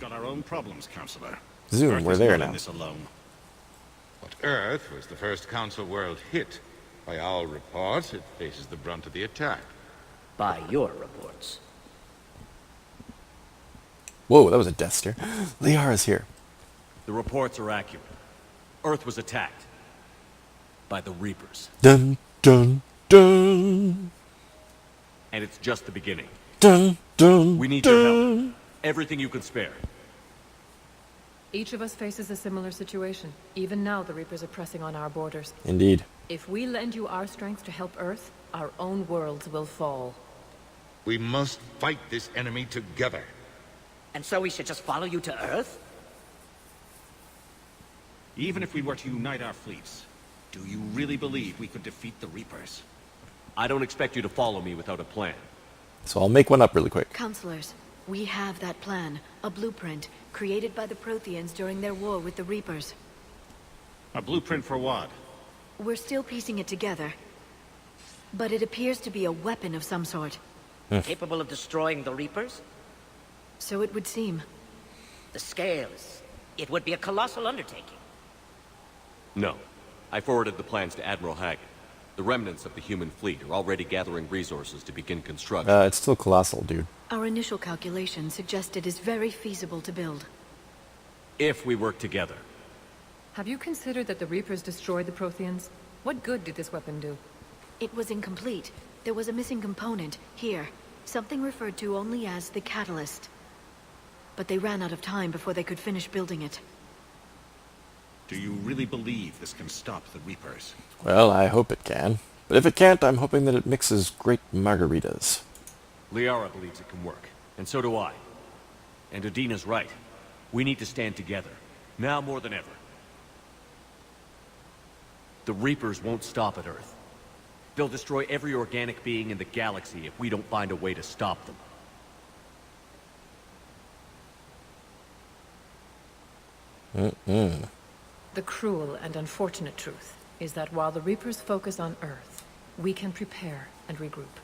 got our own problems, Counselor. Zoom, Earth we're is there not now. in this alone. But Earth was the first Council world hit. By all reports, it faces the brunt of the attack. By your reports. Whoa, that was a death stare. Liara's here. The reports are accurate. Earth was attacked. By the Reapers. Dun, dun, dun. And it's just the beginning. Dun, dun, We need dun. your help. Everything you can spare. Each of us faces a similar situation. Even now, the Reapers are pressing on our borders. Indeed. If we lend you our strength to help Earth, our own worlds will fall. We must fight this enemy together. And so we should just follow you to Earth? Even if we were to unite our fleets, do you really believe we could defeat the Reapers? I don't expect you to follow me without a plan. So I'll make one up really quick. Counselors, we have that plan, a blueprint, created by the Protheans during their war with the Reapers. A blueprint for what? We're still piecing it together. But it appears to be a weapon of some sort. Capable of destroying the Reapers? So it would seem. The scales. It would be a colossal undertaking. No. I forwarded the plans to Admiral Hagen. The remnants of the human fleet are already gathering resources to begin construction. It's still colossal, dude. Our initial calculations suggest it is very feasible to build. If we work together. Have you considered that the Reapers destroyed the Protheans? What good did this weapon do? It was incomplete. There was a missing component, here. Something referred to only as the catalyst. But they ran out of time before they could finish building it. Do you really believe this can stop the Reapers? Well, I hope it can. But if it can't, I'm hoping that it mixes great margaritas. Liara believes it can work. And so do I. And Udina's right. We need to stand together. Now more than ever. The Reapers won't stop at Earth. They'll destroy every organic being in the galaxy if we don't find a way to stop them. The cruel and unfortunate truth is that while the Reapers focus on Earth, we can prepare and regroup.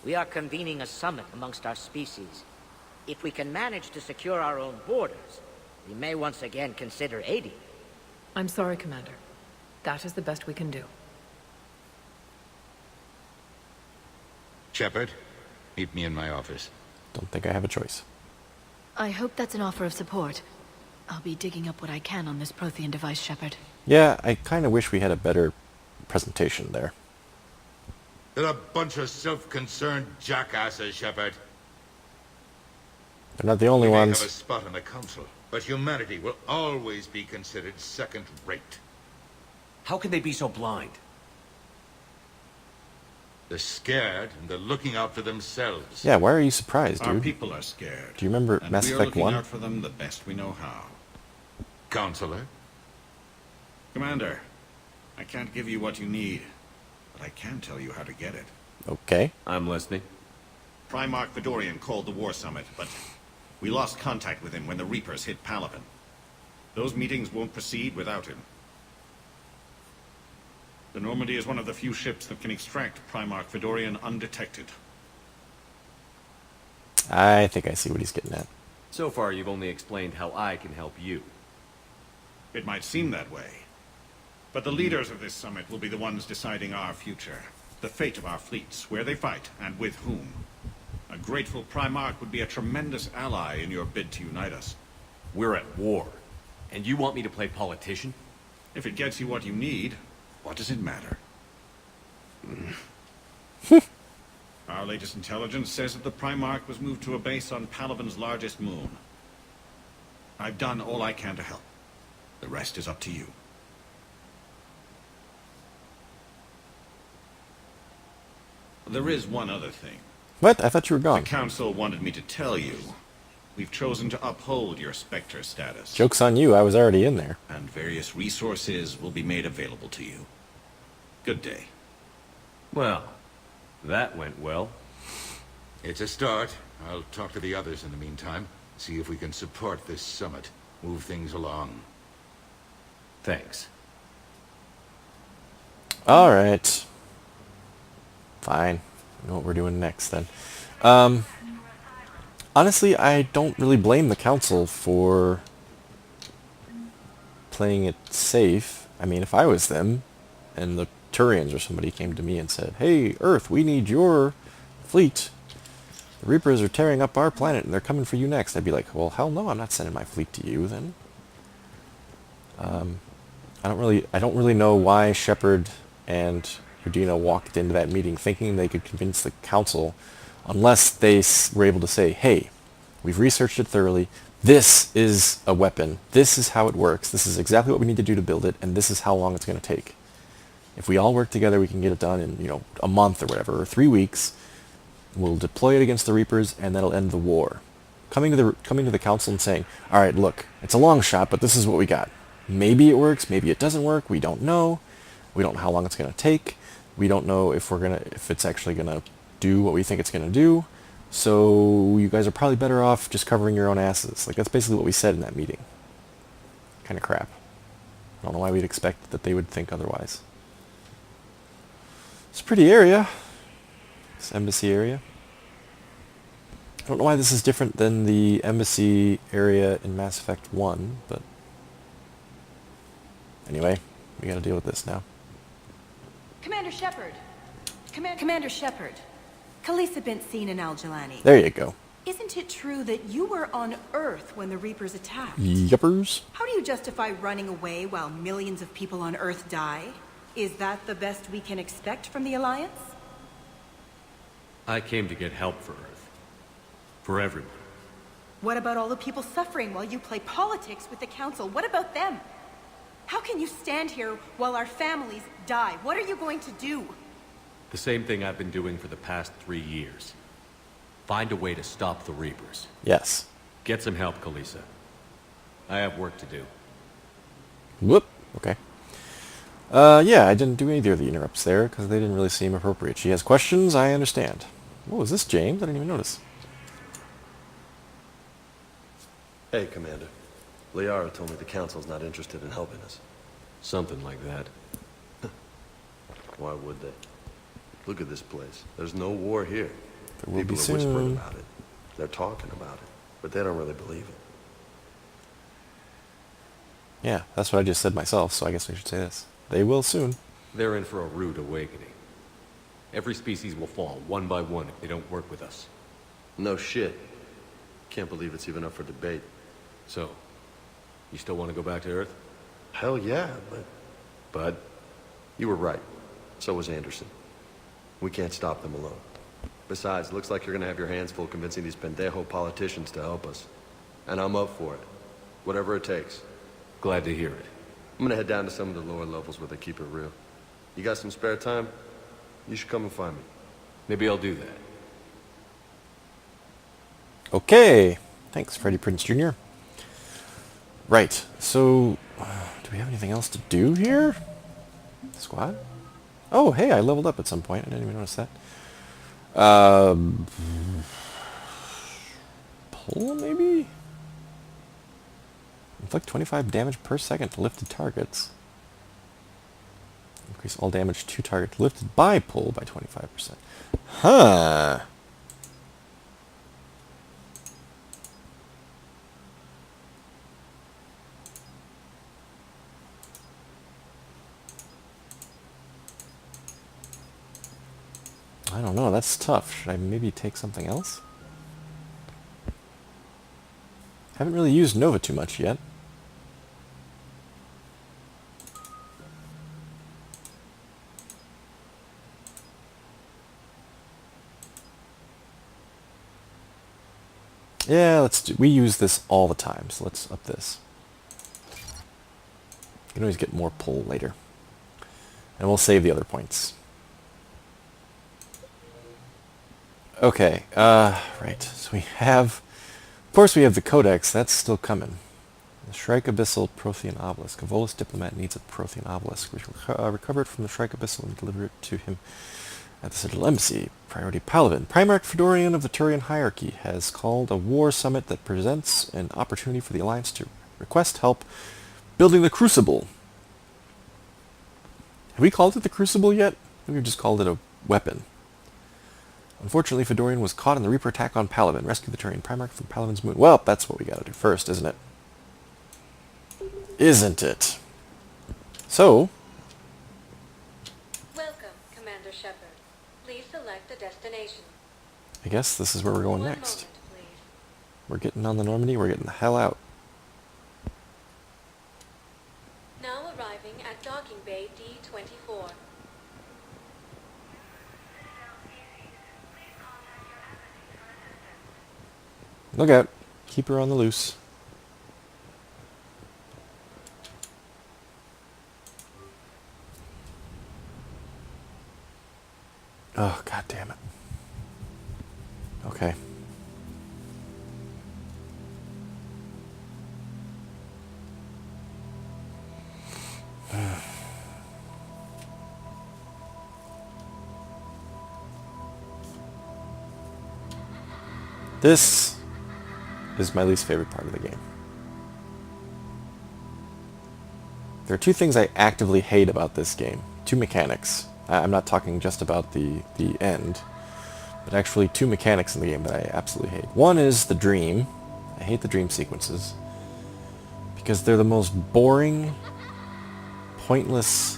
We are convening a summit amongst our species. If we can manage to secure our own borders, we may once again consider aiding. I'm sorry, Commander. That is the best we can do. Shepard, meet me in my office. Don't think I have a choice. I hope that's an offer of support. I'll be digging up what I can on this Prothean device, Shepard. Yeah, I kind of wish we had a better presentation there. They're a bunch of self-concerned jackasses, Shepard. They're not the only We may ones. have a spot in the Council, but humanity will always be considered second-rate. How can they be so blind? They're scared, and they're looking out for themselves. Yeah, why are you surprised, Our dude? people are scared. Do you remember and Mass we are Effect looking 1? out for them the best we know how. Counselor? Commander, I can't give you what you need, but I can tell you how to get it. Okay. I'm listening. Primarch Fedorian called the War Summit, but we lost contact with him when the Reapers hit Palaven. Those meetings won't proceed without him. The Normandy is one of the few ships that can extract Primarch Fedorian undetected. I think I see what he's getting at. So far, you've only explained how I can help you. It might seem that way, but the leaders of this summit will be the ones deciding our future, the fate of our fleets, where they fight, and with whom. A grateful Primarch would be a tremendous ally in your bid to unite us. We're at war. And you want me to play politician? If it gets you what you need, what does it matter? Our latest intelligence says that the Primarch was moved to a base on Palaven's largest moon. I've done all I can to help. The rest is up to you. There is one other thing. What? I thought you were The gone. Council wanted me to tell you. We've chosen to uphold your Spectre status. Joke's on you, I was already in there. And various resources will be made available to you. Good day. Well, that went well. It's a start. I'll talk to the others in the meantime. See if we can support this summit. Move things along. Thanks. Alright. Fine. I know what we're doing next then. Honestly, I don't really blame the Council for playing it safe. I mean, if I was them, and the Turians or somebody came to me and said, "Hey, Earth, we need your fleet. The Reapers are tearing up our planet and they're coming for you next," I'd be like, "Well, hell no, I'm not sending my fleet to you then." I don't really know why Shepard and Udina walked into that meeting thinking they could convince the Council, unless they were able to say, "Hey, we've researched it thoroughly. This is a weapon. This is how it works. This is exactly what we need to do to build it, and this is how long it's going to take. If we all work together, we can get it done in, a month or whatever, or 3 weeks. We'll deploy it against the Reapers, and that'll end the war." Coming to the Council and saying, "All right, look, it's a long shot, but this is what we got. Maybe it works, maybe it doesn't work. We don't know. We don't know how long it's going to take. We don't know if it's actually going to do what we think it's going to do. So you guys are probably better off just covering your own asses." Like, that's basically what we said in that meeting. Kind of crap. I don't know why we'd expect that they would think otherwise. It's a pretty area. This embassy area. I don't know why this is different than the embassy area in Mass Effect 1, but anyway, we gotta deal with this now. Commander Shepard. Commander Shepard. Khalisah bint Seen and Al-Jalani. There you go. Isn't it true that you were on Earth when the Reapers attacked? Yuppers. How do you justify running away while millions of people on Earth die? Is that the best we can expect from the Alliance? I came to get help for Earth. For everyone. What about all the people suffering while you play politics with the Council? What about them? How can you stand here while our families die? What are you going to do? The same thing I've been doing for the past 3 years. Find a way to stop the Reapers. Yes. Get some help, Khalisah. I have work to do. Whoop. Okay. Yeah, I didn't do either of the interrupts there, because they didn't really seem appropriate. She has questions, I understand. Oh, is this James? I didn't even notice. Hey, Commander. Liara told me the Council's not interested in helping us. Something like that. Why would they? Look at this place. There's no war here. There will be People are whispering soon. about it. They're talking about it, but they don't really believe it. Yeah, that's what I just said myself, so I guess we should say this. They will soon. They're in for a rude awakening. Every species will fall, one by one, if they don't work with us. No shit. Can't believe it's even up for debate. So, you still want to go back to Earth? Hell yeah, but you were right. So was Anderson. We can't stop them alone. Besides, it looks like you're gonna have your hands full convincing these pendejo politicians to help us. And I'm up for it. Whatever it takes. Glad to hear it. I'm gonna head down to some of the lower levels where they keep it real. You got some spare time? You should come and find me. Maybe I'll do that. Okay. Thanks, Freddie Prinze Jr. Right. So, do we have anything else to do here? Squad? Oh, hey, I leveled up at some point. I didn't even notice that. Pull, maybe? Inflict 25 damage per second to lifted targets. Increase all damage to target lifted by pull by 25%. Huh. I don't know, that's tough. Should I maybe take something else? Haven't really used Nova too much yet. Yeah, we use this all the time, so let's up this. You can always get more pull later. And we'll save the other points. Okay, right, so we have, of course we have the Codex, that's still coming. The Shrike Abyssal Prothean Obelisk. A Volus diplomat needs a Prothean Obelisk. We recover it from the Shrike Abyssal and deliver it to him at the Citadel Embassy. Priority Paladin. Primarch Fedorian of the Turian Hierarchy has called a war summit that presents an opportunity for the Alliance to request help building the Crucible. Have we called it the Crucible yet? Maybe we've just called it a weapon. Unfortunately, Fedorian was caught in the Reaper attack on Palaven. Rescue the Turian Primarch from Palaven's moon. Well, that's what we gotta do first, isn't it? Isn't it? So, Welcome, Commander Shepard. Please select a destination. I guess this is where we're going One next. moment, please. We're getting on the Normandy, we're getting the hell out. Now arriving at Docking Bay D-24. Look out. Keep her on the loose. Oh, god damn it. Okay. This is my least favorite part of the game. There are two things I actively hate about this game. Two mechanics. I'm not talking just about the end, but actually two mechanics in the game that I absolutely hate. One is the dream. I hate the dream sequences because they're the most boring, pointless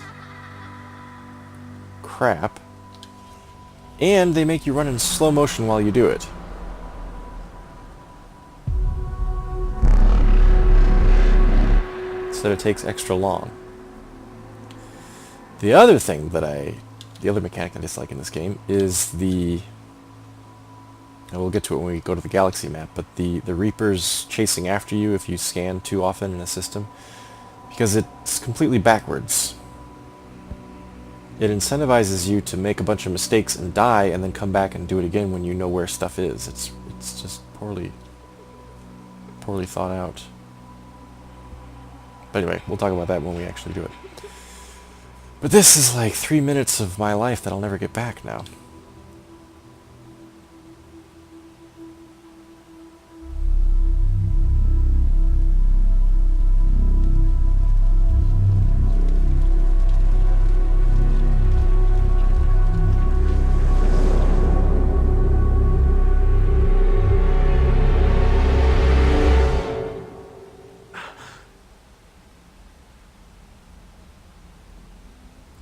crap, and they make you run in slow motion while you do it. So it takes extra long. The other thing that the other mechanic I dislike in this game is and we'll get to it when we go to the galaxy map, but the Reapers chasing after you if you scan too often in a system, because it's completely backwards. It incentivizes you to make a bunch of mistakes and die and then come back and do it again when you know where stuff is. It's just poorly thought out. But anyway, we'll talk about that when we actually do it. But this is like 3 minutes of my life that I'll never get back now.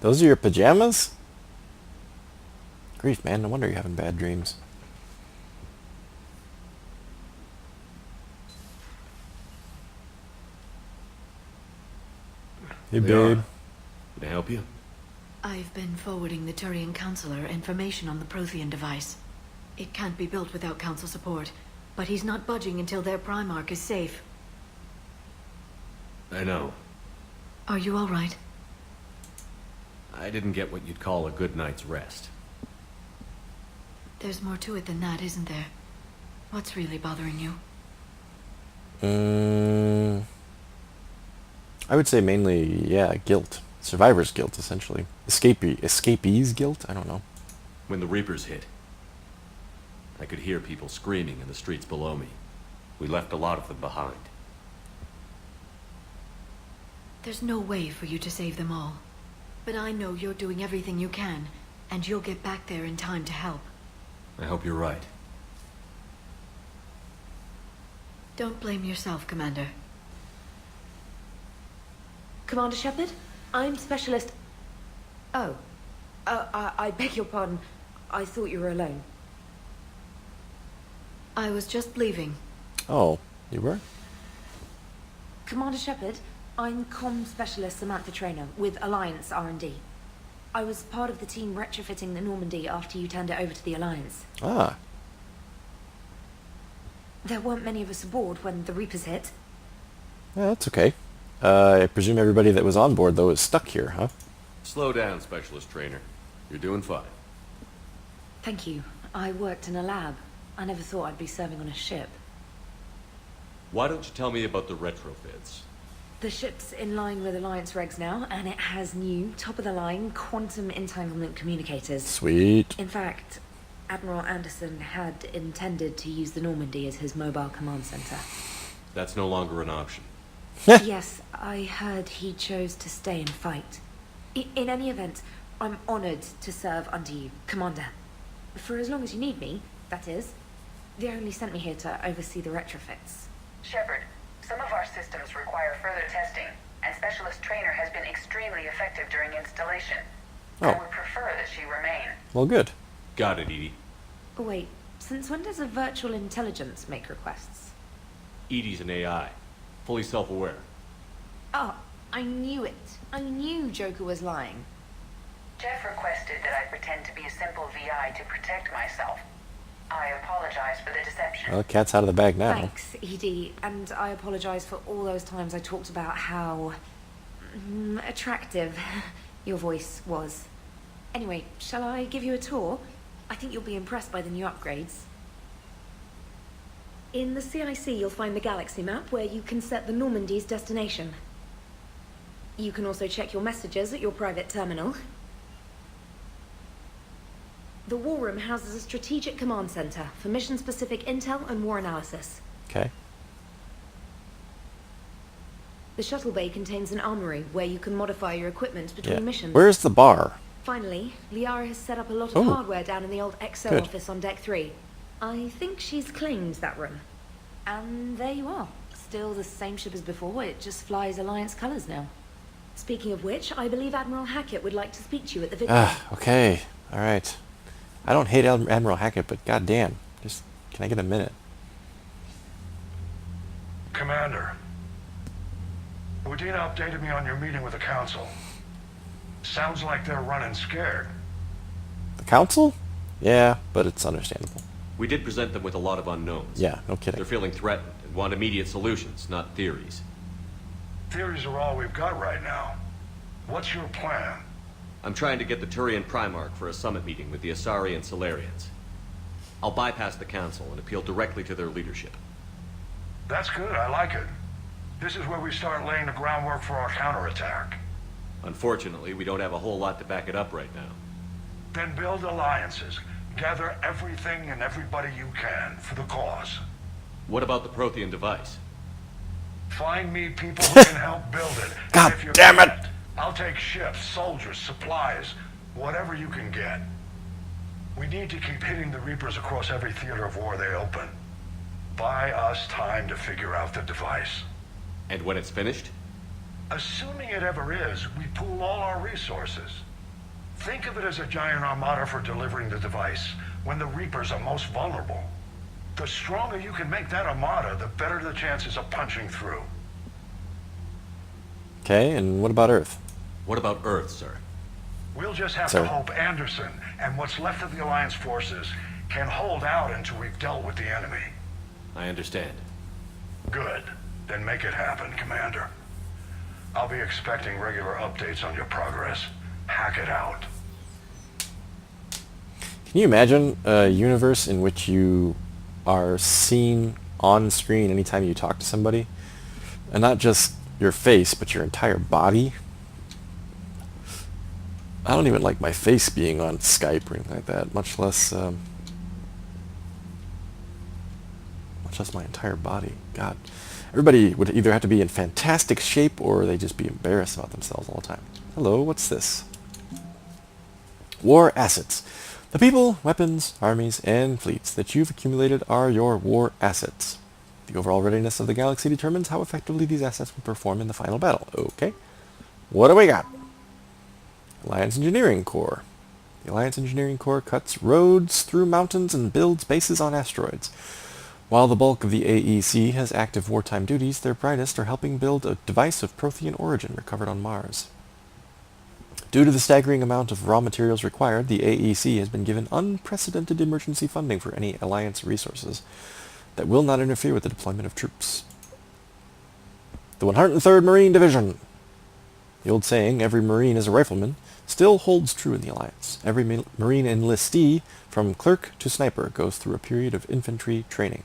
Those are your pajamas? Grief, man, no wonder you're having bad dreams. Hey, babe. Can I help you? I've been forwarding the Turian Counselor information on the Prothean device. It can't be built without Council support, but he's not budging until their Primarch is safe. I know. Are you all right? I didn't get what you'd call a good night's rest. There's more to it than that, isn't there? What's really bothering you? I would say mainly, yeah, guilt. Survivor's guilt, essentially. Escapee's guilt? I don't know. When the Reapers hit, I could hear people screaming in the streets below me. We left a lot of them behind. There's no way for you to save them all. But I know you're doing everything you can, and you'll get back there in time to help. I hope you're right. Don't blame yourself, Commander. Commander Shepard, I'm Specialist... Oh. I beg your pardon. I thought you were alone. I was just leaving. Oh, you were? Commander Shepard, I'm Comm Specialist Samantha Traynor with Alliance R&D. I was part of the team retrofitting the Normandy after you turned it over to the Alliance. Ah. There weren't many of us aboard when the Reapers hit. Yeah, that's okay. I presume everybody that was on board, though, is stuck here, huh? Slow down, Specialist Trainer. You're doing fine. Thank you. I worked in a lab. I never thought I'd be serving on a ship. Why don't you tell me about the retrofits? The ship's in line with Alliance regs now, and it has new, top-of-the-line, quantum entanglement communicators. Sweet. In fact, Admiral Anderson had intended to use the Normandy as his mobile command center. That's no longer an option. Yes, I heard he chose to stay and fight. In any event, I'm honored to serve under you, Commander. For as long as you need me, that is. They only sent me here to oversee the retrofits. Shepard, some of our systems require further testing, and Specialist Trainer has been extremely effective during installation. Oh. I would prefer that she remain. Well, good. Got it, Edie. Oh, wait, since when does a virtual intelligence make requests? Edie's an AI. Fully self-aware. Oh, I knew it. I knew Joker was lying. Jeff requested that I pretend to be a simple VI to protect myself. I apologize for the deception. Well, the cat's out of the bag now. Thanks, Edie, and I apologize for all those times I talked about how attractive your voice was. Anyway, shall I give you a tour? I think you'll be impressed by the new upgrades. In the CIC, you'll find the galaxy map where you can set the Normandy's destination. You can also check your messages at your private terminal. The War Room houses a strategic command center for mission-specific intel and war analysis. Okay. The shuttle bay contains an armory where you can modify your equipment between Yeah. missions. Where's the bar? Finally, Liara has set up a lot of Oh. hardware down in the old XO Good. office on Deck 3. I think she's claimed that room. And there you are. Still the same ship as before, it just flies Alliance colors now. Speaking of which, I believe Admiral Hackett would like to speak to you at the video. Okay. Alright. I don't hate Admiral Hackett, but goddamn. Just, can I get a minute? Commander, Udina updated me on your meeting with the Council. Sounds like they're running scared. The Council? Yeah, but it's understandable. We did present them with a lot of unknowns. Yeah, no kidding. They're feeling threatened and want immediate solutions, not theories. Theories are all we've got right now. What's your plan? I'm trying to get the Turian Primarch for a summit meeting with the Asari and Solarians. I'll bypass the Council and appeal directly to their leadership. That's good, I like it. This is where we start laying the groundwork for our counterattack. Unfortunately, we don't have a whole lot to back it up right now. Then build alliances. Gather everything and everybody you can for the cause. What about the Prothean device? Find me people who can help build it. God And if you damn it! can't, I'll take ships, soldiers, supplies, whatever you can get. We need to keep hitting the Reapers across every theater of war they open. Buy us time to figure out the device. And when it's finished? Assuming it ever is, we pool all our resources. Think of it as a giant armada for delivering the device when the Reapers are most vulnerable. The stronger you can make that armada, the better the chances of punching through. Okay, and what about Earth? What about Earth, sir? We'll just have Sir. to hope Anderson and what's left of the Alliance forces can hold out until we've dealt with the enemy. I understand. Good. Then make it happen, Commander. I'll be expecting regular updates on your progress. Hack it out. Can you imagine a universe in which you are seen on screen anytime you talk to somebody? And not just your face, but your entire body? I don't even like my face being on Skype or anything like that, much less my entire body. God. Everybody would either have to be in fantastic shape or they just be embarrassed about themselves all the time. Hello, what's this? War assets. The people, weapons, armies, and fleets that you've accumulated are your war assets. The overall readiness of the galaxy determines how effectively these assets will perform in the final battle. Okay. What do we got? Alliance Engineering Corps. The Alliance Engineering Corps cuts roads through mountains and builds bases on asteroids. While the bulk of the AEC has active wartime duties, their brightest are helping build a device of Prothean origin recovered on Mars. Due to the staggering amount of raw materials required, the AEC has been given unprecedented emergency funding for any Alliance resources that will not interfere with the deployment of troops. The 103rd Marine Division. The old saying, every Marine is a rifleman, still holds true in the Alliance. Every Marine enlistee, from clerk to sniper, goes through a period of infantry training.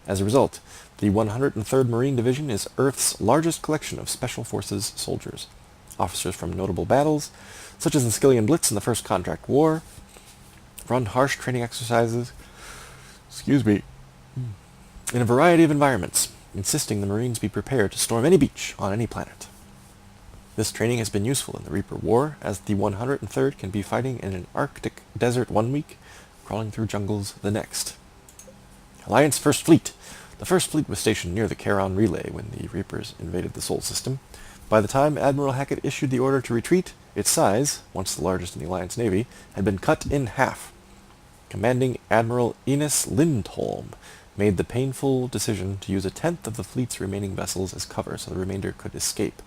As a result, the 103rd Marine Division is Earth's largest collection of Special Forces soldiers. Officers from notable battles, such as the Skillian Blitz in the First Contract War, run harsh training exercises, in a variety of environments, insisting the Marines be prepared to storm any beach on any planet. This training has been useful in the Reaper War, as the 103rd can be fighting in an Arctic desert 1 week, crawling through jungles the next. Alliance First Fleet. The First Fleet was stationed near the Charon Relay when the Reapers invaded the Sol system. By the time Admiral Hackett issued the order to retreat, its size, once the largest in the Alliance Navy, had been cut in half. Commanding Admiral Ines Lindholm made the painful decision to use a tenth of the fleet's remaining vessels as cover so the remainder could escape.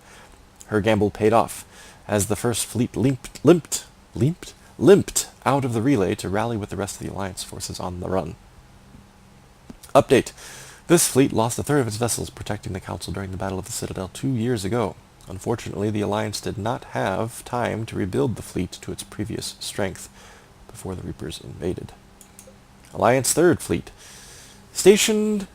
Her gamble paid off, as the First Fleet limped out of the relay to rally with the rest of the Alliance forces on the run. Update. This fleet lost a third of its vessels protecting the Council during the Battle of the Citadel 2 years ago. Unfortunately, the Alliance did not have time to rebuild the fleet to its previous strength before the Reapers invaded. Alliance Third Fleet. Stationed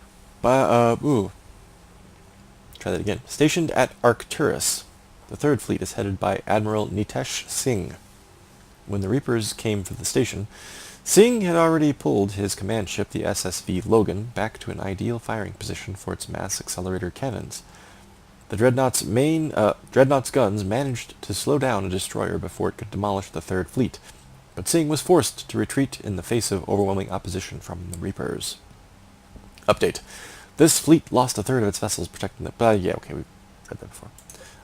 Stationed at Arcturus. The Third Fleet is headed by Admiral Nitesh Singh. When the Reapers came for the station, Singh had already pulled his command ship, the SSV Logan, back to an ideal firing position for its mass accelerator cannons. The Dreadnought's guns managed to slow down a destroyer before it could demolish the Third Fleet, but Singh was forced to retreat in the face of overwhelming opposition from the Reapers. Update. This fleet lost a third of its vessels protecting the... we've read that before.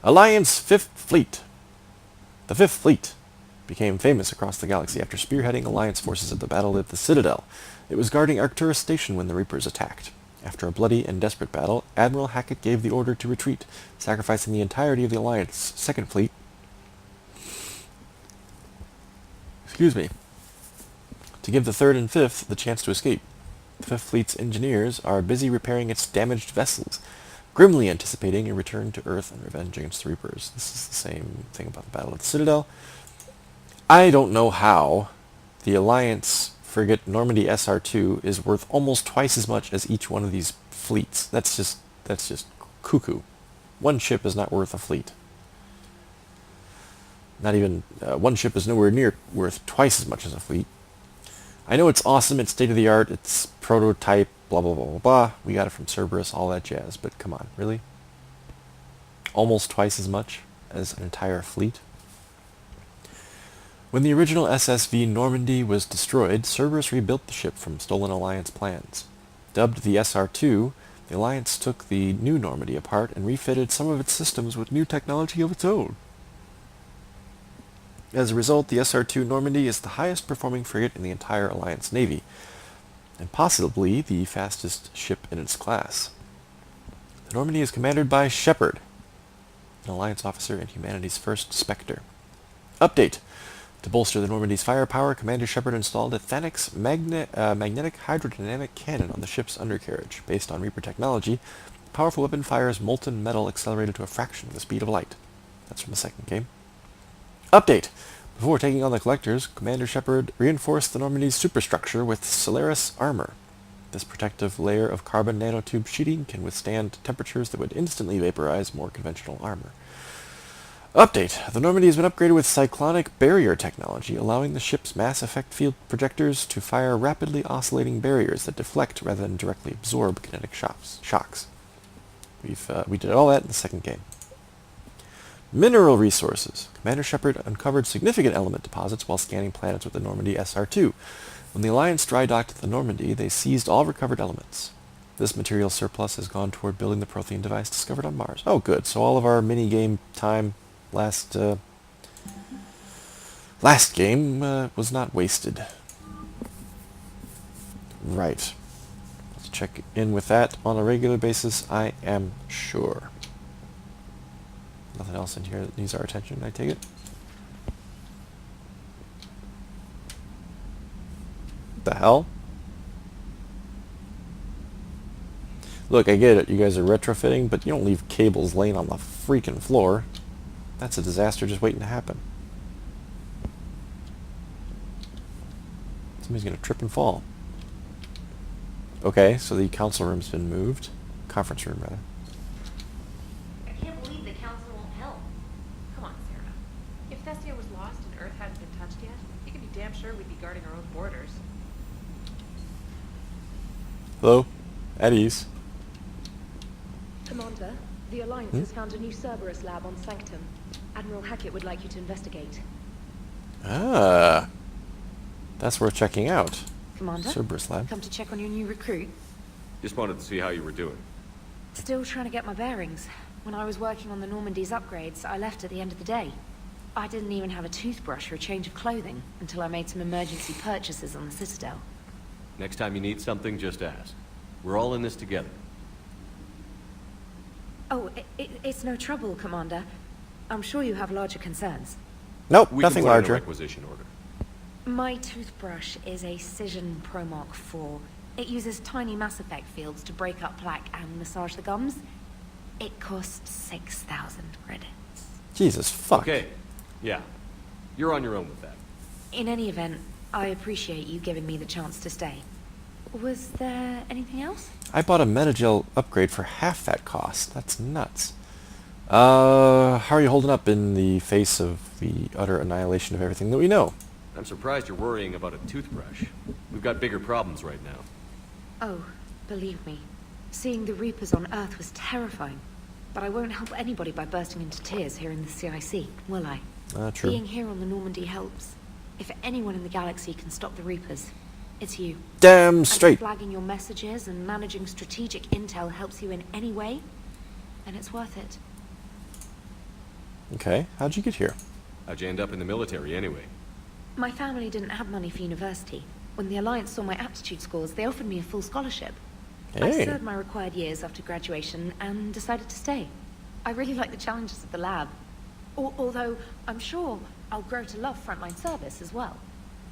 Alliance Fifth Fleet. The Fifth Fleet became famous across the galaxy after spearheading Alliance forces at the Battle of the Citadel. It was guarding Arcturus Station when the Reapers attacked. After a bloody and desperate battle, Admiral Hackett gave the order to retreat, sacrificing the entirety of the Alliance Second Fleet to give the Third and Fifth the chance to escape. The Fifth Fleet's engineers are busy repairing its damaged vessels, grimly anticipating a return to Earth and revenge against the Reapers. This is the same thing about the Battle of the Citadel. I don't know how the Alliance frigate Normandy SR2 is worth almost twice as much as each one of these fleets. That's just cuckoo. One ship is not worth a fleet. Not even one ship is nowhere near worth twice as much as a fleet. I know it's awesome, it's state-of-the-art, it's prototype, blah blah blah blah blah. We got it from Cerberus, all that jazz, but come on, really? Almost twice as much as an entire fleet? When the original SSV Normandy was destroyed, Cerberus rebuilt the ship from stolen Alliance plans. Dubbed the SR2, the Alliance took the new Normandy apart and refitted some of its systems with new technology of its own. As a result, the SR2 Normandy is the highest performing frigate in the entire Alliance Navy, and possibly the fastest ship in its class. The Normandy is commanded by Shepard, an Alliance officer and humanity's first Spectre. Update. To bolster the Normandy's firepower, Commander Shepard installed a Thanix magnetic hydrodynamic cannon on the ship's undercarriage. Based on Reaper technology, the powerful weapon fires molten metal accelerated to a fraction of the speed of light. That's from the second game. Update! Before taking on the Collectors, Commander Shepard reinforced the Normandy's superstructure with Solaris armor. This protective layer of carbon nanotube sheeting can withstand temperatures that would instantly vaporize more conventional armor. Update. The Normandy has been upgraded with cyclonic barrier technology, allowing the ship's mass effect field projectors to fire rapidly oscillating barriers that deflect rather than directly absorb kinetic shocks. We did all that in the second game. Mineral resources. Commander Shepard uncovered significant element deposits while scanning planets with the Normandy SR2. When the Alliance dry docked the Normandy, they seized all recovered elements. This material surplus has gone toward building the Prothean device discovered on Mars. Oh, good. So all of our mini-game time last game was not wasted. Right. Let's check in with that on a regular basis, I am sure. Nothing else in here that needs our attention, I take it? The hell? Look, I get it, you guys are retrofitting, but you don't leave cables laying on the freaking floor. That's a disaster just waiting to happen. Somebody's gonna trip and fall. Okay, so the council room's been moved. Conference room, rather. I can't believe the council won't help. Come on, Sarah. If Thestia was lost and Earth hadn't been touched yet, you can be damn sure we'd be guarding our own borders. Hello? At ease. Commander, the Alliance has found a new Cerberus lab on Sanctum. Admiral Hackett would like you to investigate. Ah. That's worth checking out. Commander? Cerberus Lab. Come to check on your new recruit? Just wanted to see how you were doing. Still trying to get my bearings. When I was working on the Normandy's upgrades, I left at the end of the day. I didn't even have a toothbrush or a change of clothing until I made some emergency purchases on the Citadel. Next time you need something, just ask. We're all in this together. Oh, it's no trouble, Commander. I'm sure you have larger concerns. Nope, We nothing can put in a larger. requisition order. My toothbrush is a Cision Pro Mark IV. It uses tiny Mass Effect fields to break up plaque and massage the gums. It costs 6,000 credits. Jesus fuck. Okay. Yeah. You're on your own with that. In any event, I appreciate you giving me the chance to stay. Was there anything else? I bought a Metagel upgrade for half that cost. That's nuts. How are you holding up in the face of the utter annihilation of everything that we know? I'm surprised you're worrying about a toothbrush. We've got bigger problems right now. Oh, believe me. Seeing the Reapers on Earth was terrifying. But I won't help anybody by bursting into tears here in the CIC, will I? True. Being here on the Normandy helps. If anyone in the galaxy can stop the Reapers, it's you. Damn And straight. if flagging your messages and managing strategic intel helps you in any way, then it's worth it. Okay, how'd you get here? How'd you end up in the military anyway? My family didn't have money for university. When the Alliance saw my aptitude scores, they offered me a full scholarship. I Hey. served my required years after graduation and decided to stay. I really like the challenges of the lab. Although, I'm sure I'll grow to love frontline service as well.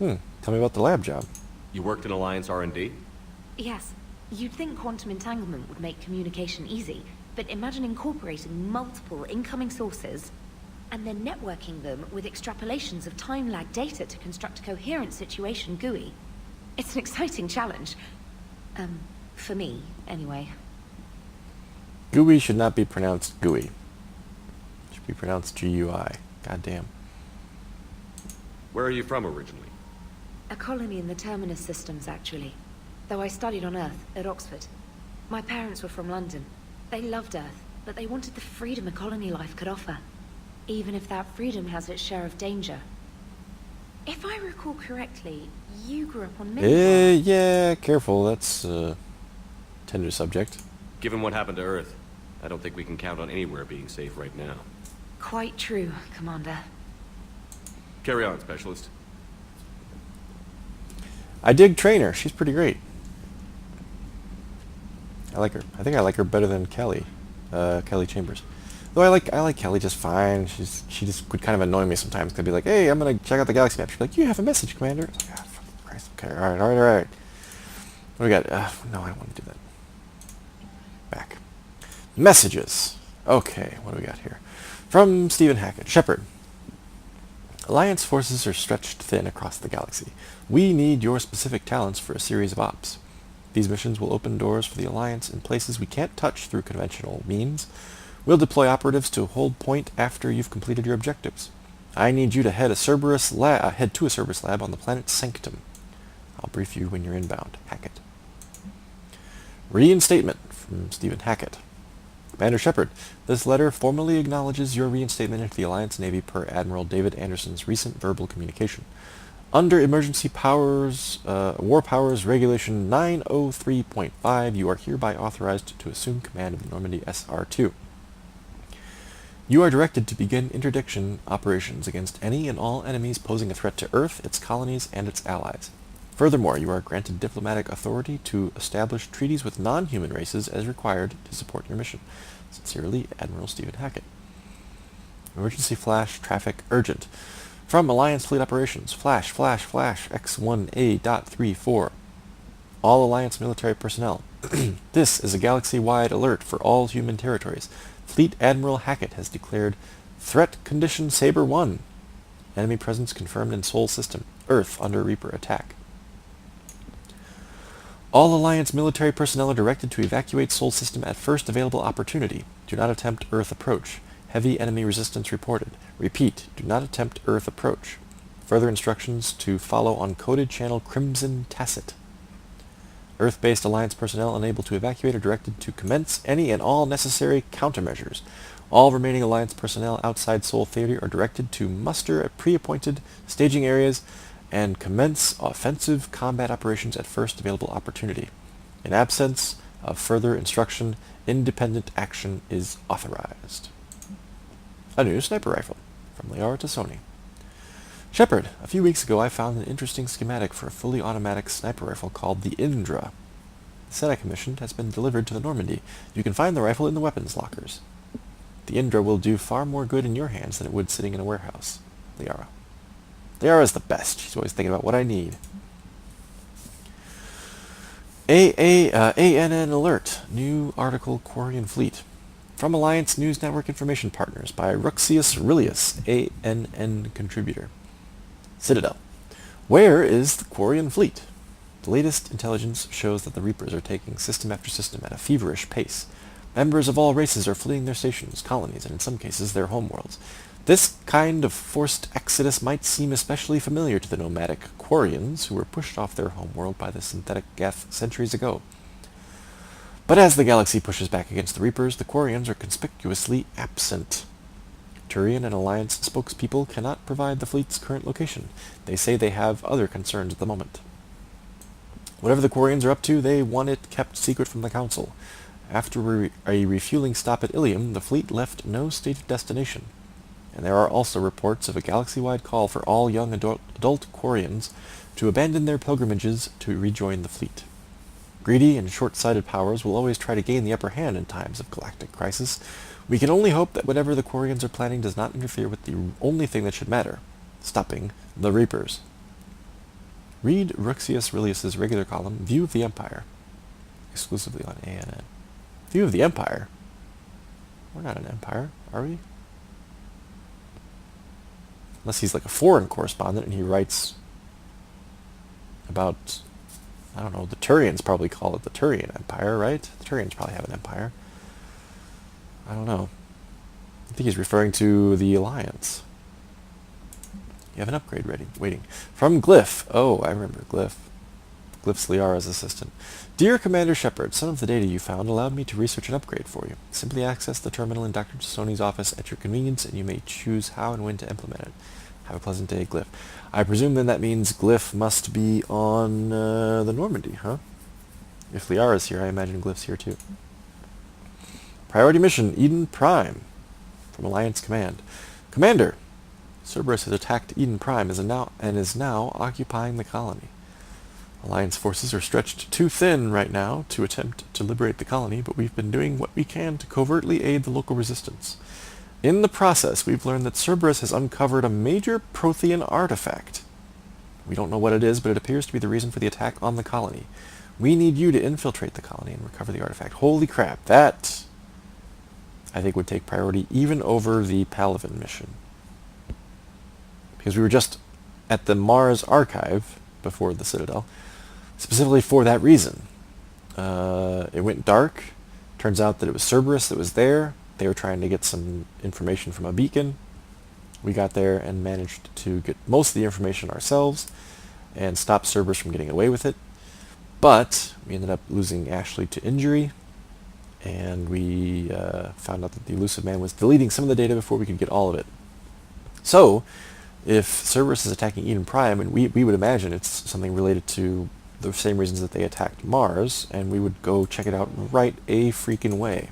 Tell me about the lab job. You worked in Alliance R&D? Yes, you'd think quantum entanglement would make communication easy, but imagine incorporating multiple incoming sources and then networking them with extrapolations of time lag data to construct a coherent situation GUI. It's an exciting challenge. For me, anyway. GUI should not be pronounced GUI. It should be pronounced GUI. God damn. Where are you from originally? A colony in the Terminus systems, actually. Though I studied on Earth, at Oxford. My parents were from London. They loved Earth, but they wanted the freedom a colony life could offer. Even if that freedom has its share of danger. If I recall correctly, you grew up on Midgar. Yeah, careful. That's a tender subject. Given what happened to Earth, I don't think we can count on anywhere being safe right now. Quite true, Commander. Carry on, Specialist. I dig Trainer. She's pretty great. I like her. I think I like her better than Kelly. Kelly Chambers. Though I like Kelly just fine. She just would kind of annoy me sometimes. I'd be like, hey, I'm gonna check out the galaxy map. She'd be like, you have a message, Commander. I was like, oh, for Christ. Okay, all right. What do we got? No, I don't want to do that. Back. Messages. Okay, what do we got here? From Stephen Hackett. Shepard. Alliance forces are stretched thin across the galaxy. We need your specific talents for a series of ops. These missions will open doors for the Alliance in places we can't touch through conventional means. We'll deploy operatives to hold point after you've completed your objectives. I need you to head to a Cerberus lab on the planet Sanctum. I'll brief you when you're inbound. Hackett. Reinstatement from Stephen Hackett. Commander Shepard, this letter formally acknowledges your reinstatement into the Alliance Navy per Admiral David Anderson's recent verbal communication. Under Emergency Powers, War Powers Regulation 903.5, you are hereby authorized to assume command of the Normandy SR-2. You are directed to begin interdiction operations against any and all enemies posing a threat to Earth, its colonies, and its allies. Furthermore, you are granted diplomatic authority to establish treaties with non-human races as required to support your mission. Sincerely, Admiral Stephen Hackett. Emergency flash traffic urgent. From Alliance Fleet Operations, flash, X1A.34. All Alliance military personnel. This is a galaxy-wide alert for all human territories. Fleet Admiral Hackett has declared Threat Condition Saber 1. Enemy presence confirmed in Sol System. Earth under Reaper attack. All Alliance military personnel are directed to evacuate Sol System at first available opportunity. Do not attempt Earth approach. Heavy enemy resistance reported. Repeat, do not attempt Earth approach. Further instructions to follow on coded channel Crimson Tacit. Earth-based Alliance personnel unable to evacuate are directed to commence any and all necessary countermeasures. All remaining Alliance personnel outside Sol Theater are directed to muster at pre-appointed staging areas and commence offensive combat operations at first available opportunity. In absence of further instruction, independent action is authorized. A new sniper rifle from Liara to Sony. Shepard, a few weeks ago I found an interesting schematic for a fully automatic sniper rifle called the Indra. The set I commissioned has been delivered to the Normandy. You can find the rifle in the weapons lockers. The Indra will do far more good in your hands than it would sitting in a warehouse. Liara. Liara's the best. She's always thinking about what I need. ANN Alert. New article Quarian Fleet. From Alliance News Network Information Partners by Ruxius Aurelius, ANN contributor. Citadel. Where is the Quarian Fleet? The latest intelligence shows that the Reapers are taking system after system at a feverish pace. Members of all races are fleeing their stations, colonies, and in some cases their homeworlds. This kind of forced exodus might seem especially familiar to the nomadic Quarians, who were pushed off their homeworld by the synthetic Geth centuries ago. But as the galaxy pushes back against the Reapers, the Quarians are conspicuously absent. Turian and Alliance spokespeople cannot provide the fleet's current location. They say they have other concerns at the moment. Whatever the Quarians are up to, they want it kept secret from the Council. After a refueling stop at Ilium, the fleet left no stated destination. And there are also reports of a galaxy-wide call for all young adult Quarians to abandon their pilgrimages to rejoin the fleet. Greedy and short-sighted powers will always try to gain the upper hand in times of galactic crisis. We can only hope that whatever the Quarians are planning does not interfere with the only thing that should matter, stopping the Reapers. Read Ruxius Aurelius' regular column, View of the Empire, exclusively on ANN. View of the Empire? We're not an empire, are we? Unless he's like a foreign correspondent and he writes about, I don't know, the Turians probably call it the Turian Empire, right? The Turians probably have an empire. I don't know. I think he's referring to the Alliance. You have an upgrade ready, waiting. From Glyph. Oh, I remember Glyph. Glyph's Liara's assistant. Dear Commander Shepard, some of the data you found allowed me to research an upgrade for you. Simply access the terminal in Dr. Tassoni's office at your convenience, and you may choose how and when to implement it. Have a pleasant day, Glyph. I presume then that means Glyph must be on the Normandy, huh? If Liara's here, I imagine Glyph's here too. Priority mission, Eden Prime. From Alliance Command. Commander, Cerberus has attacked Eden Prime and is now occupying the colony. Alliance forces are stretched too thin right now to attempt to liberate the colony, but we've been doing what we can to covertly aid the local resistance. In the process, we've learned that Cerberus has uncovered a major Prothean artifact. We don't know what it is, but it appears to be the reason for the attack on the colony. We need you to infiltrate the colony and recover the artifact. Holy crap, that, I think, would take priority even over the Palaven mission. Because we were just at the Mars Archive before the Citadel, specifically for that reason. It went dark. Turns out that it was Cerberus that was there. They were trying to get some information from a beacon. We got there and managed to get most of the information ourselves and stop Cerberus from getting away with it. But we ended up losing Ashley to injury, and we found out that the Elusive Man was deleting some of the data before we could get all of it. So, if Cerberus is attacking Eden Prime, and we would imagine it's something related to the same reasons that they attacked Mars, and we would go check it out right a freaking way.